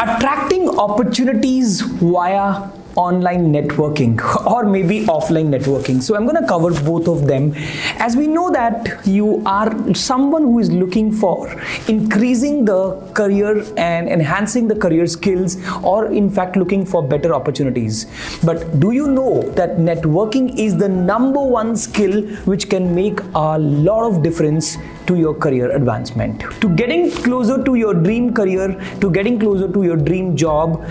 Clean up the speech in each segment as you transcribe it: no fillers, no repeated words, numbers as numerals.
Attracting opportunities via online networking or maybe offline networking. So I'm going to cover both of them, as we know that you are someone who is looking for increasing the career and enhancing the career skills, or in fact looking for better opportunities. But do you know that networking is the number one skill which can make a lot of difference to your career advancement, to getting closer to your dream career, to getting closer to your dream job?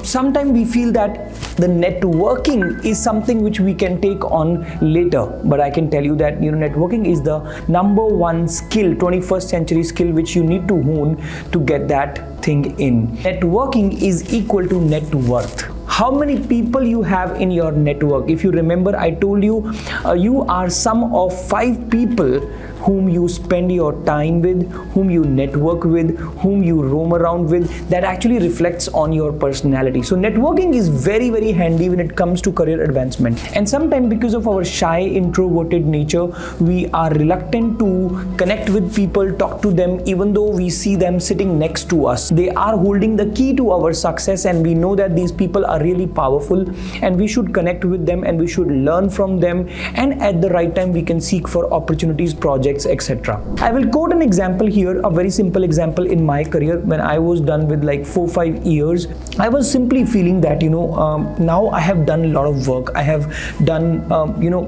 Sometimes we feel that the networking is something which we can take on later, but I can tell you that networking is the number one skill, 21st century skill, which you need to hone to get that thing in. Networking is equal to net worth. How many people you have in your network? If you remember, I told you you are sum of 5 people whom you spend your time with, whom you network with, whom you roam around with. That actually reflects on your personality. So networking is very, very handy when it comes to career advancement. And sometimes because of our shy, introverted nature, we are reluctant to connect with people, talk to them, even though we see them sitting next to us. They are holding the key to our success, and we know that these people are really powerful, and we should connect with them and we should learn from them, and at the right time we can seek for opportunities, projects, etc. I will quote an example here, a very simple example in my career. When I was done with like 4-5 years, I was simply feeling that now I have done a lot of work. I have done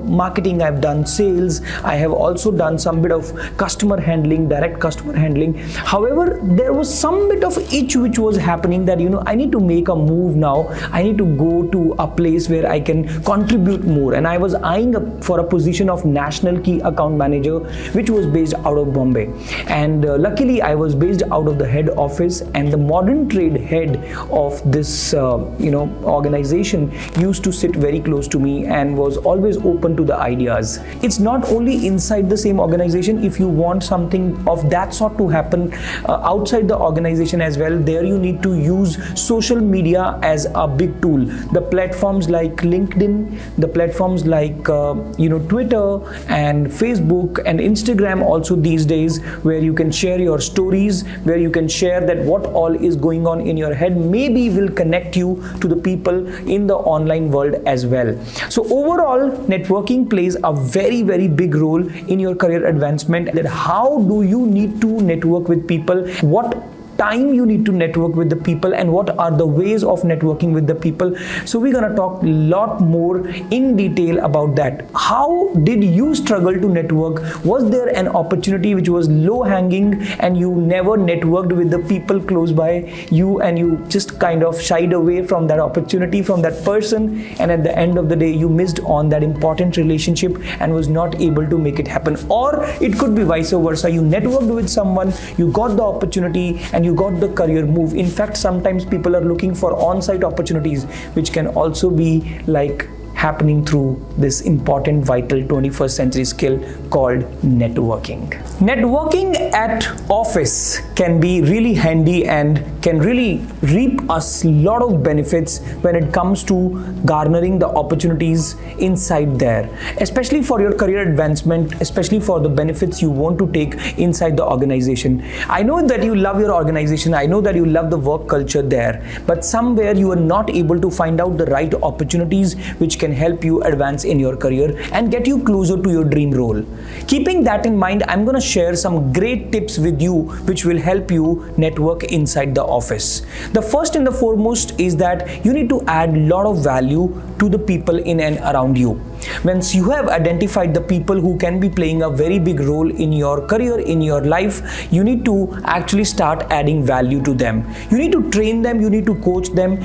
marketing, I've done sales, I have also done some bit of customer handling, direct customer handling. However, there was some bit of itch which was happening that I need to make a move now. I need to go to a place where I can contribute more, and I was eyeing up for a position of national key account manager, which was based out of Bombay. And luckily I was based out of the head office, and the modern trade head of this organization used to sit very close to me and was always open to the ideas. It's not only inside the same organization. If you want something of that sort to happen outside the organization as well, there you need to use social media as a big tool. The platforms like LinkedIn, the platforms like Twitter and Facebook and Instagram also these days, where you can share your stories, where you can share that what all is going on in your head, maybe will connect you to the people in the online world as well. So overall, networking plays a very, very big role in your career advancement. That how do you need to network with people, what time you need to network with the people, and what are the ways of networking with the people. So we're gonna talk a lot more in detail about that. How did you struggle to network? Was there an opportunity which was low hanging and you never networked with the people close by you, and you just kind of shied away from that opportunity, from that person, and at the end of the day you missed on that important relationship and was not able to make it happen? Or it could be vice versa. You networked with someone, you got the opportunity, and you got the career move. In fact, sometimes people are looking for on-site opportunities, which can also be like happening through this important, vital 21st century skill called networking. Networking at office can be really handy and can really reap us a lot of benefits when it comes to garnering the opportunities inside there, especially for your career advancement, especially for the benefits you want to take inside the organization. I know that you love your organization, I know that you love the work culture there, but somewhere you are not able to find out the right opportunities which can help you advance in your career and get you closer to your dream role. Keeping that in mind, I'm going to share some great tips with you which will help you network inside the office. The first and the foremost is that you need to add a lot of value to the people in and around you. Once you have identified the people who can be playing a very big role in your career, in your life, you need to actually start adding value to them. You need to train them, you need to coach them.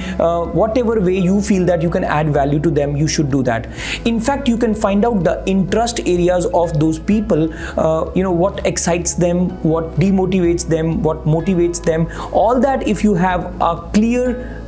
Whatever way you feel that you can add value to them, you should do that. In fact, you can find out the interest areas of those people, what excites them, what demotivates them, what motivates them. All that, if you have a clear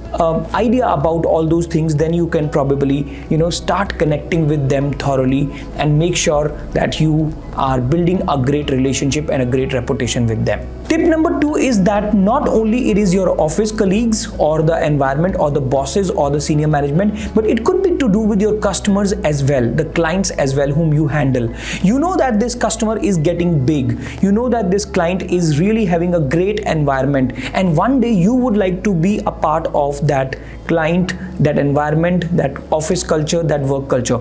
idea about all those things, then you can probably start connecting with them thoroughly and make sure that you are building a great relationship and a great reputation with them. Tip number 2 is that not only it is your office colleagues or the environment or the bosses or the senior management, but it could be to do with your customers as well, the clients as well whom you handle. You know that this customer is getting big. You know that this client is really having a great environment, and one day you would like to be a part of that client, that environment, that office culture, that work culture.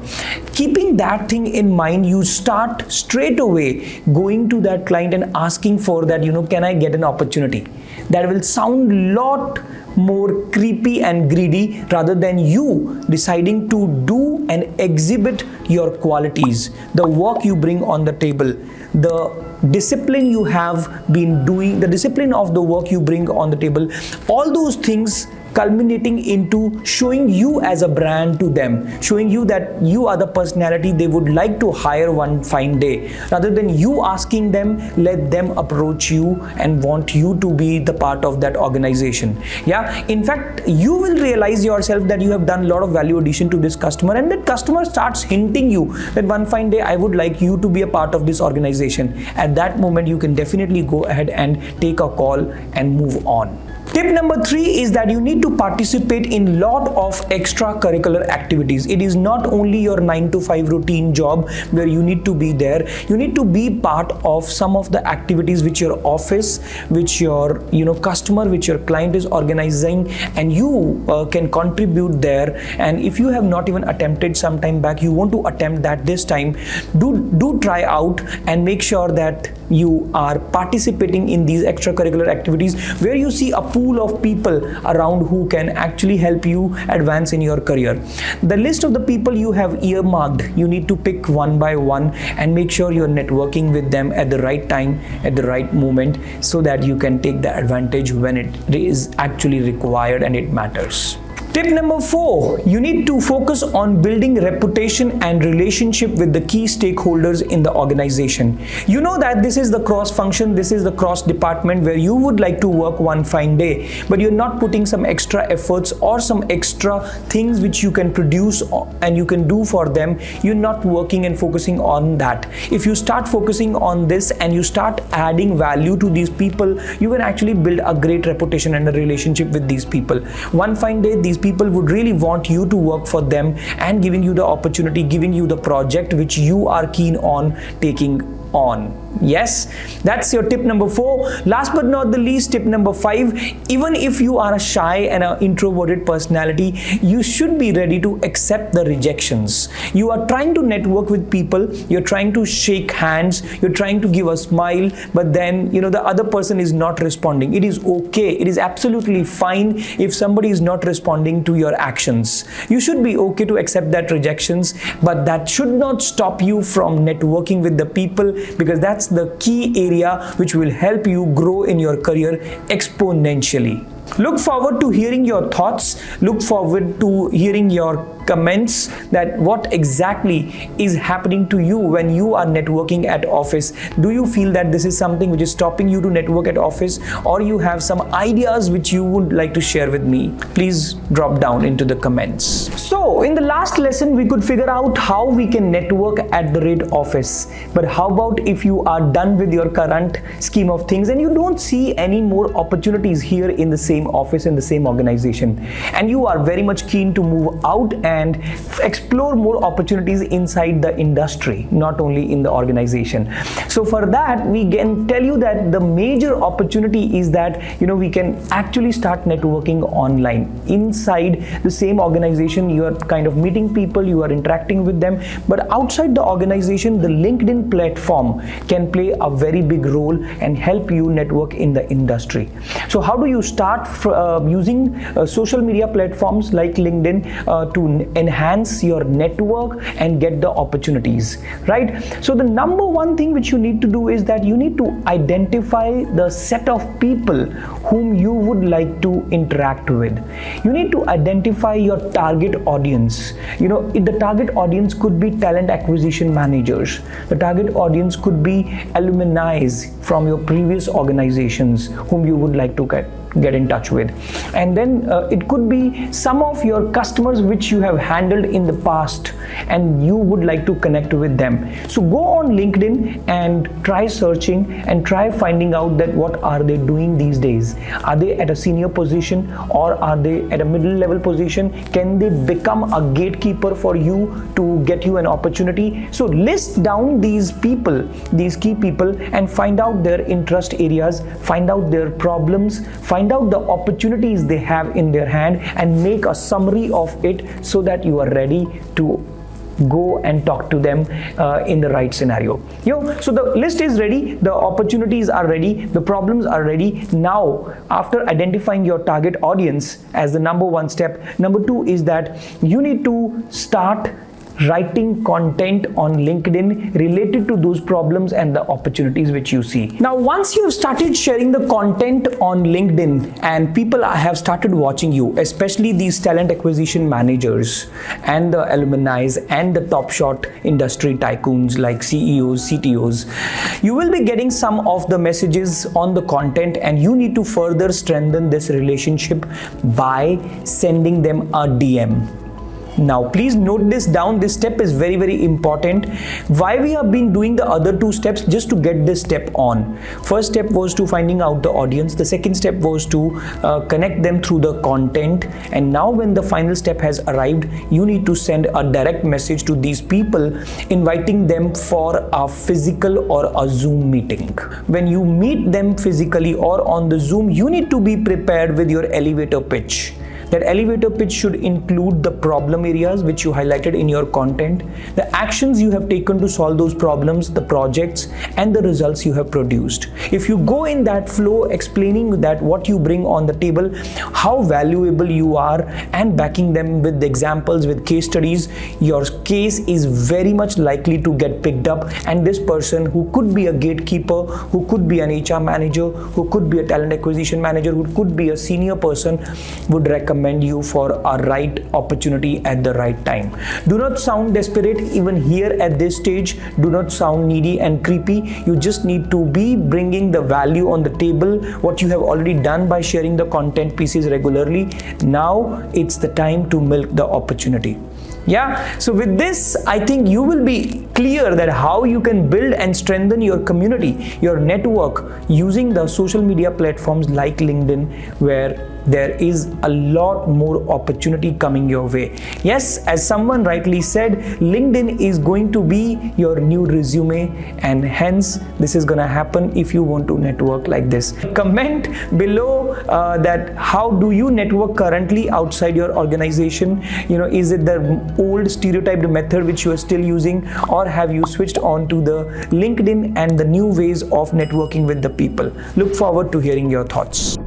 Keeping that thing in mind, you start straight away going to that client and asking for that, can I get an opportunity? That will sound a lot more creepy and greedy rather than you deciding to do and exhibit your qualities, the work you bring on the table, the discipline you have been doing, the discipline of the work you bring on the table, all those things culminating into showing you as a brand to them, showing you that you are the personality they would like to hire one fine day. Rather than you asking them, let them approach you and want you to be the part of that organization. Yeah, in fact, you will realize yourself that you have done a lot of value addition to this customer, and that customer starts hinting you that one fine day I would like you to be a part of this organization. At that moment, you can definitely go ahead and take a call and move on. Tip number 3 is that you need to participate in lot of extracurricular activities. It is not only your 9 to 5 routine job where you need to be there. You need to be part of some of the activities which your office, which your customer, which your client is organizing, and you can contribute there. And if you have not even attempted some time back, you want to attempt that this time. Do try out and make sure that you are participating in these extracurricular activities where you see a pool of people around who can actually help you advance in your career. The list of the people you have earmarked, you need to pick one by one and make sure you're networking with them at the right time, at the right moment, so that you can take the advantage when it is actually required and it matters. Tip number 4, you need to focus on building reputation and relationship with the key stakeholders in the organization. You know that this is the cross function, this is the cross department where you would like to work one fine day, but you're not putting some extra efforts or some extra things which you can produce and you can do for them. You're not working and focusing on that. If you start focusing on this and you start adding value to these people, you can actually build a great reputation and a relationship with these people. One fine day, these people would really want you to work for them and giving you the opportunity, giving you the project which you are keen on taking on. Yes, that's your tip number 4. Last but not the least, tip number 5, even if you are a shy and an introverted personality, you should be ready to accept the rejections. You are trying to network with people, you're trying to shake hands, you're trying to give a smile, but then the other person is not responding. It is okay, it is absolutely fine if somebody is not responding to your actions. You should be okay to accept that rejections, but that should not stop you from networking with the people, because that's the key area which will help you grow in your career exponentially. Look forward to hearing your thoughts. Look forward to hearing your comments that what exactly is happening to you when you are networking at office. Do you feel that this is something which is stopping you to network at office, or you have some ideas which you would like to share with me? Please drop down into the comments. So in the last lesson, we could figure out how we can network at the rate office. But how about if you are done with your current scheme of things and you don't see any more opportunities here in the same office, in the same organization, and you are very much keen to move out and explore more opportunities inside the industry, not only in the organization. So for that, we can tell you that the major opportunity is that we can actually start networking online. Inside the same organization, you are kind of meeting people, you are interacting with them, but outside the organization, the LinkedIn platform can play a very big role and help you network in the industry. So how do you start using social media platforms like LinkedIn to enhance your network and get the opportunities, right? So the number one thing which you need to do is that you need to identify the set of people whom you would like to interact with. You need to identify your target audience. The target audience could be talent acquisition managers. The target audience could be alumni from your previous organizations whom you would like to get in touch with. And then it could be some of your customers which you have handled in the past and you would like to connect with them. So go on LinkedIn and try searching and try finding out that what are they doing these days. Are they at a senior position or are they at a middle level position? Can they become a gatekeeper for you to get you an opportunity? So list down these people, these key people, and find out their interest areas, find out their problems, find out the opportunities they have in their hand, and make a summary of it so that you are ready to go and talk to them in the right scenario. So the list is ready, the opportunities are ready, the problems are ready. Now, after identifying your target audience as the number one step, number two is that you need to start writing content on LinkedIn related to those problems and the opportunities which you see. Now, once you have started sharing the content on LinkedIn and people have started watching you, especially these talent acquisition managers and the alumni and the top shot industry tycoons like CEOs, CTOs, you will be getting some of the messages on the content, and you need to further strengthen this relationship by sending them a DM. Now, please note this down. This step is very, very important. Why we have been doing the other two steps? Just to get this step on. First step was to finding out the audience. The second step was to connect them through the content. And now when the final step has arrived, you need to send a direct message to these people, inviting them for a physical or a Zoom meeting. When you meet them physically or on the Zoom, you need to be prepared with your elevator pitch. That elevator pitch should include the problem areas which you highlighted in your content, the actions you have taken to solve those problems, the projects, and the results you have produced. If you go in that flow explaining that what you bring on the table, how valuable you are, and backing them with examples, with case studies, your case is very much likely to get picked up, and this person, who could be a gatekeeper, who could be an HR manager, who could be a talent acquisition manager, who could be a senior person, would recommend you for a right opportunity at the right time. Do not sound desperate even here at this stage. Do not sound needy and creepy. You just need to be bringing the value on the table, what you have already done by sharing the content pieces regularly. Now it's the time to milk the opportunity. Yeah, so with this, I think you will be clear that how you can build and strengthen your community, your network, using the social media platforms like LinkedIn, where there is a lot more opportunity coming your way. Yes, as someone rightly said, LinkedIn is going to be your new resume, and hence this is going to happen if you want to network like this. Comment below that how do you network currently outside your organization? Is it the old stereotyped method which you are still using, or have you switched on to the LinkedIn and the new ways of networking with the people? Look forward to hearing your thoughts.